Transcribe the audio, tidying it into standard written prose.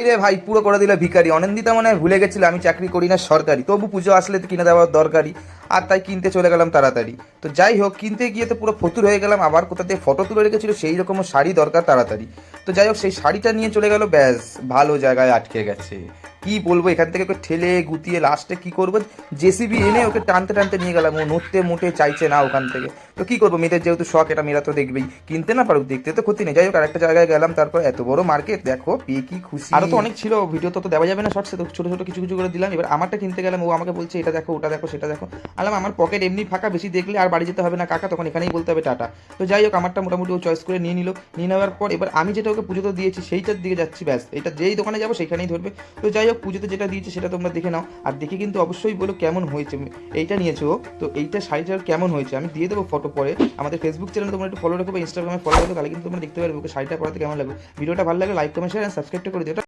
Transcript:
রে ভাই পুরো করে দিল ভিখারি। অনিন্দিতা মনে হয় ভুলে গেছিল আমি চাকরি করি না সরকারি, তবু পুজো আসলে তো কিনে দেওয়ার দরকারি। আর তাই কিনতে চলে গেলাম তাড়াতাড়ি। তো যাই হোক, কিনতে গিয়ে তো পুরো ফতুর হয়ে গেলাম। আবার কোথা থেকে ফটো তুলে রেখেছিল, সেই রকমও শাড়ি দরকার তাড়াতাড়ি। তো যাই হোক, সেই শাড়িটা নিয়ে চলে গেল, ব্যাস ভালো জায়গায় আটকে গেছে। কি বলবো, এখান থেকে ওকে ঠেলে গুতিয়ে লাস্টে কি করবো, জেসিবি এনে ওকে টানতে টানতে নিয়ে গেলাম। ও নড়তে মোটে চাইছে না ওখান থেকে। তো কি করবো, মেয়েদের যেহেতু শখ, এটা মেয়েরা তো দেখবেই, কিনতে না পারুক, দেখতে তো ক্ষতি নেই। যাই হোক, আরেকটা জায়গায় গেলাম, তারপর এত বড় মার্কেট দেখো, পেয়ে কি খুশি। আরো তো অনেক ছিল, ভিডিও তো দেওয়া যাবে না শর্টসে, তো ছোট ছোট কিছু কিছু করে দিলাম। এবার আমারটা কিনতে গেলাম, ও আমাকে বলছে এটা দেখো, ওটা দেখো, সেটা দেখো। আলাম আমার পকেট এমনি ফাঁকা, বেশি দেখলে আর বাড়ি যেতে হবে না কাকা, তখন এখানেই বলতে হবে টাটা। তো যাই হোক, আমারটা মোটামুটি ও চয়েস করে নিয়ে নিল। নিয়ে নেওয়ার পর এবার আমি যেটা ওকে পুজোতে দিয়েছি সেইটার দিকে যাচ্ছি, ব্যাস এটা যেই দোকানে যাবো সেইখানেই ধরবে। তো যাই হোক, পুজোতে যেটা দিয়েছি সেটা তোমরা দেখে নাও, আর দেখে কিন্তু অবশ্যই বলো কেমন হয়েছে। এইটা নিয়েছো, তো এইটা শাড়িটার কেমন হয়েছে আমি দিয়ে দেবো ফটো পরে। আমাদের ফেসবুক চ্যানেলে তোমরা একটু ফলো রাখো বা ইনস্টাগ্রামে ফলো রাখো, তাহলে কিন্তু তোমরা দেখতে পারবে ওকে শাড়িটা পরাতে কেমন লাগবে। ভিডিওটা ভালো লাগলে লাইক কমেন্ট শেয়ার সাবস্ক্রাইব করে দিও।